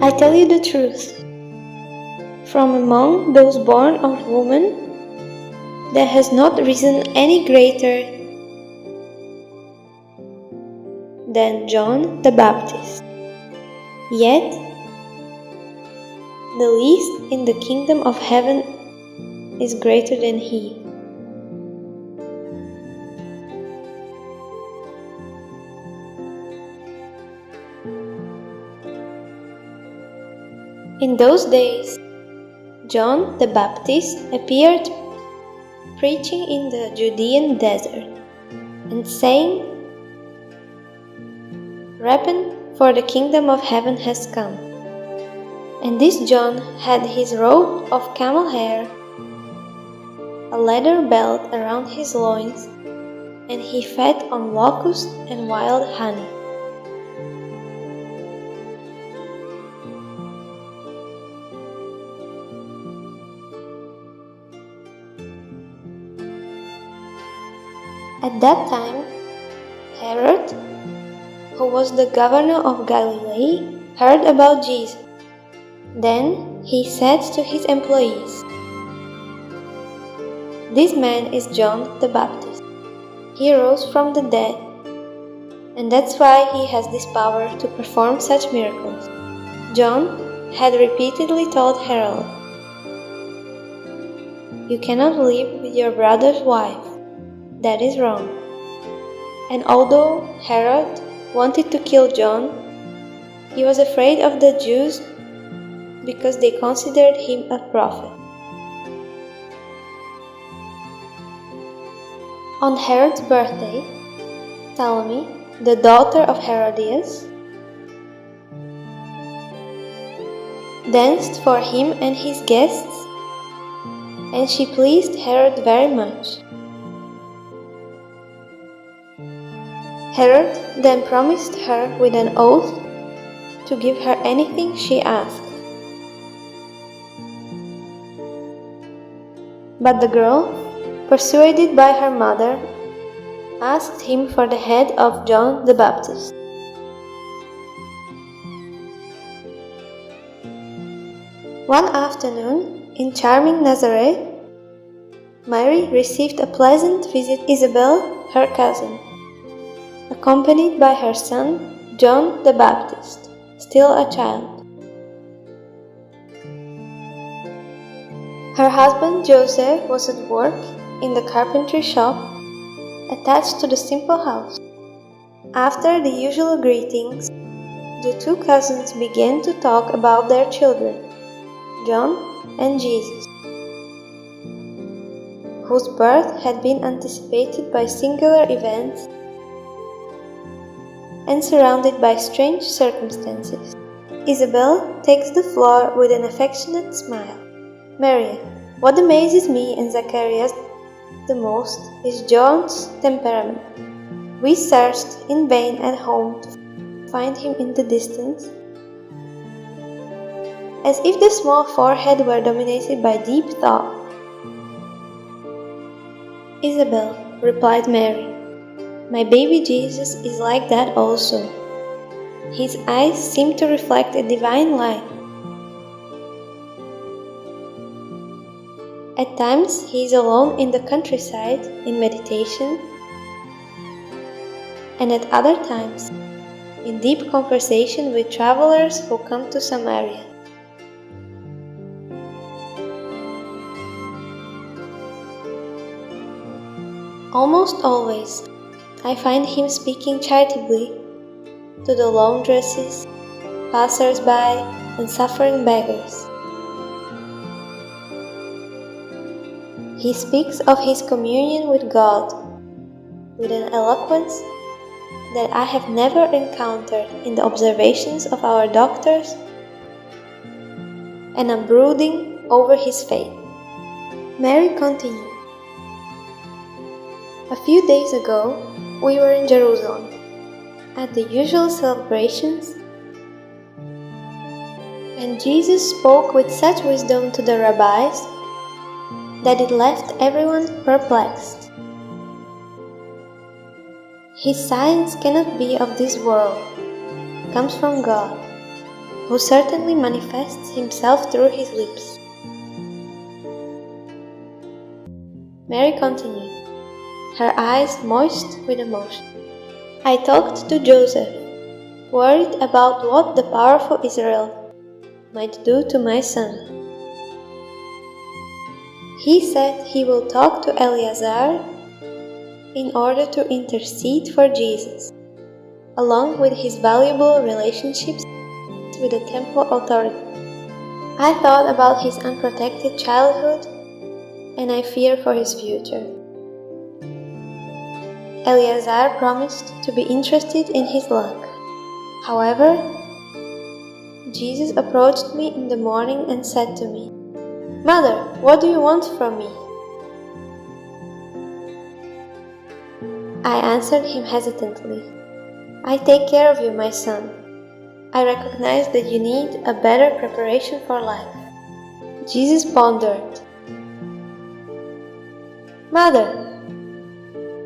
I tell you the truth. From among those born of woman, there has not risen any greater than John the Baptist. Yet, the least in the kingdom of heaven is greater than he. In those days, John the Baptist appeared preaching in the Judean desert and saying, "Repent, for the kingdom of heaven has come." And this John had his robe of camel hair, a leather belt around his loins, and he fed on locusts and wild honey. At that time, Herod, who was the governor of Galilee, heard about Jesus. Then he said to his employees, "This man is John the Baptist. He rose from the dead, and that's why he has this power to perform such miracles." John had repeatedly told Herod, "You cannot live with your brother's wife. That is wrong." And although Herod wanted to kill John, he was afraid of the Jews because they considered him a prophet. On Herod's birthday, Salome, the daughter of Herodias, danced for him and his guests, and she pleased Herod very much. Herod then promised her with an oath to give her anything she asked. But the girl, persuaded by her mother, asked him for the head of John the Baptist. One afternoon, in charming Nazareth, Mary received a pleasant visit from Isabel, her cousin, accompanied by her son, John the Baptist, still a child. Her husband Joseph was at work in the carpentry shop attached to the simple house. After the usual greetings, the two cousins began to talk about their children, John and Jesus, whose birth had been anticipated by singular events and surrounded by strange circumstances. Isabel takes the floor with an affectionate smile. "Maria, what amazes me and Zacharias the most is John's temperament. We searched in vain at home to find him in the distance, as if the small forehead were dominated by deep thought." "Isabel," replied Mary, "my baby Jesus is like that also. His eyes seem to reflect a divine light. At times he is alone in the countryside in meditation, and at other times in deep conversation with travelers who come to Samaria. Almost always I find him speaking charitably to the laundresses, passers-by, and suffering beggars. He speaks of his communion with God with an eloquence that I have never encountered in the observations of our doctors, and I'm brooding over his faith." Mary continued, "A few days ago, we were in Jerusalem, at the usual celebrations, and Jesus spoke with such wisdom to the rabbis that it left everyone perplexed. His science cannot be of this world, it comes from God. who certainly manifests himself through his lips. Mary continued, her eyes moist with emotion. I talked to Joseph, worried about what the powerful Israel might do to my son. He said he will talk to Eleazar in order to intercede for Jesus, along with his valuable relationships with the temple authority. I thought about his unprotected childhood, and I fear for his future. Eleazar promised to be interested in his luck. However, Jesus approached me in the morning and said to me, Mother, what do you want from me? I answered him hesitantly, I take care of you, my son. I recognize that you need a better preparation for life. Jesus pondered. Mother,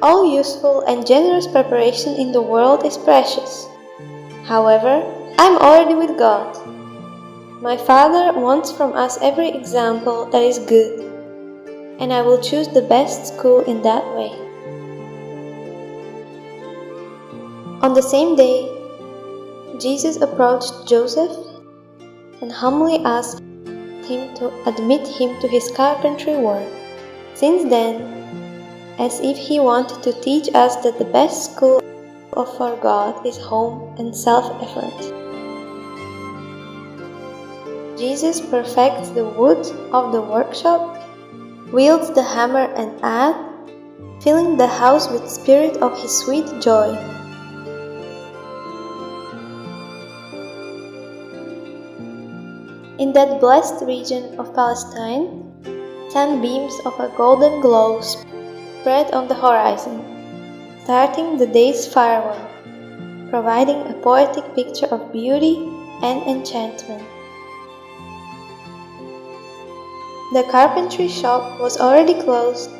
all useful and generous preparation in the world is precious. However, I'm already with God. My Father wants from us every example that is good, and I will choose the best school in that way. On the same day, Jesus approached Joseph and humbly asked him to admit him to his carpentry work. Since then, as if he wanted to teach us that the best school for God is home and self-effort. Jesus perfects the wood of the workshop, wields the hammer and adze, filling the house with spirit of his sweet joy. In that blessed region of Palestine, 10 beams of a golden glow spread on the horizon, starting the day's farewell, providing a poetic picture of beauty and enchantment. The carpentry shop was already closed,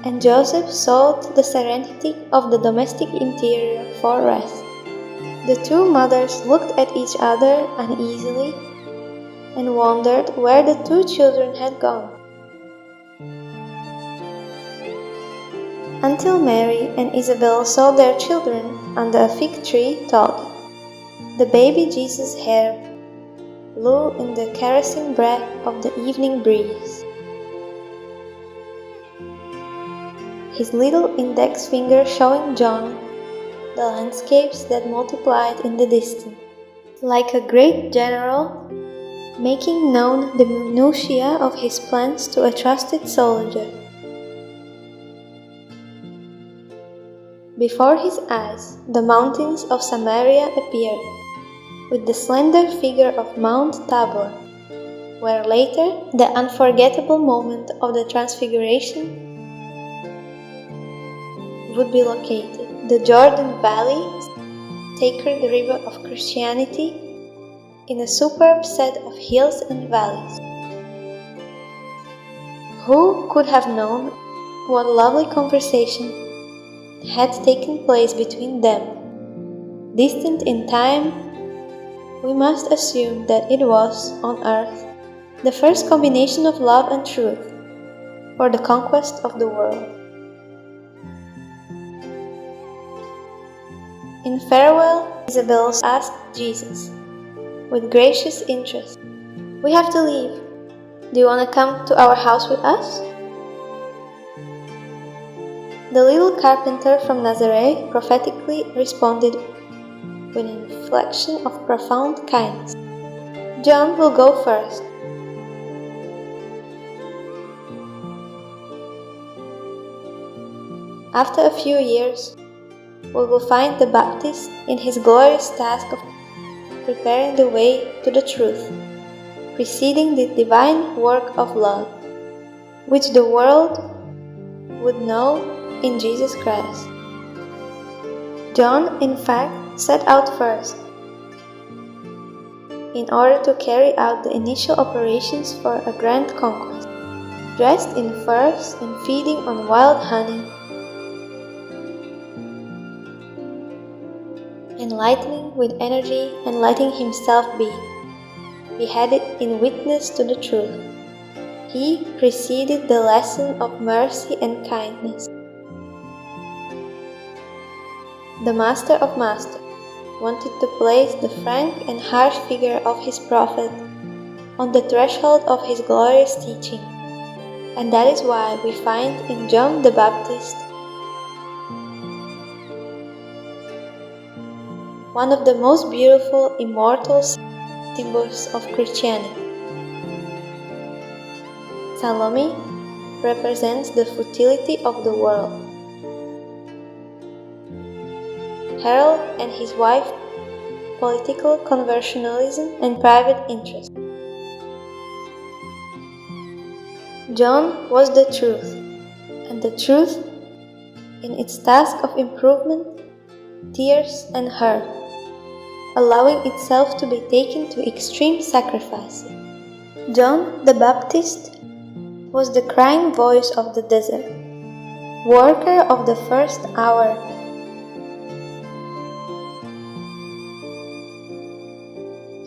and Joseph sought the serenity of the domestic interior for rest. The two mothers looked at each other uneasily and wondered where the two children had gone. Until Mary and Isabel saw their children under a fig tree talking. The baby Jesus' hair blew in the caressing breath of the evening breeze. His little index finger showing John the landscapes that multiplied in the distance, like a great general making known the minutiae of his plans to a trusted soldier. Before his eyes, the mountains of Samaria appeared, with the slender figure of Mount Tabor, where later the unforgettable moment of the Transfiguration would be located. The Jordan Valley, sacred river of Christianity, in a superb set of hills and valleys. Who could have known what lovely conversation had taken place between them? Distant in time, we must assume that it was, on earth, the first combination of love and truth for the conquest of the world. In farewell, Isabel asked Jesus, with gracious interest, "We have to leave. Do you want to come to our house with us?" The little carpenter from Nazareth prophetically responded with an inflection of profound kindness. "John will go first." After a few years, we will find the Baptist in his glorious task of preparing the way to the truth, preceding the divine work of love, which the world would know in Jesus Christ. John, in fact, set out first, in order to carry out the initial operations for a grand conquest, dressed in furs and feeding on wild honey, enlightening with energy and letting himself be. beheaded in witness to the truth. He preceded the lesson of mercy and kindness. The Master of Masters wanted to place the frank and harsh figure of his prophet on the threshold of his glorious teaching, and that is why we find in John the Baptist one of the most beautiful immortal symbols of Christianity. Salome represents the futility of the world. Harold and his wife, political conversionalism and private interest. John was the truth, and the truth, in its task of improvement, tears and hurt, allowing itself to be taken to extreme sacrifices. John the Baptist was the crying voice of the desert, worker of the first hour.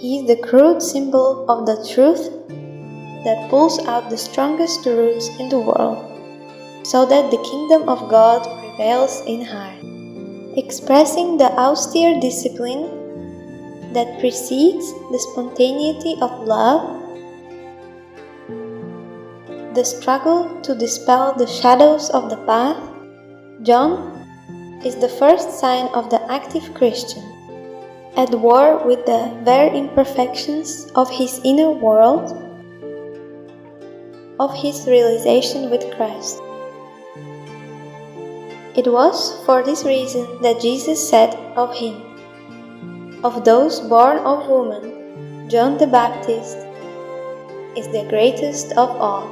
He is the crude symbol of the truth that pulls out the strongest roots in the world, so that the kingdom of God prevails in heart, expressing the austere discipline that precedes the spontaneity of love, the struggle to dispel the shadows of the path. John is the first sign of the active Christian, at war with the very imperfections of his inner world, of his realization with Christ. It was for this reason that Jesus said of him, "Of those born of woman, John the Baptist is the greatest of all."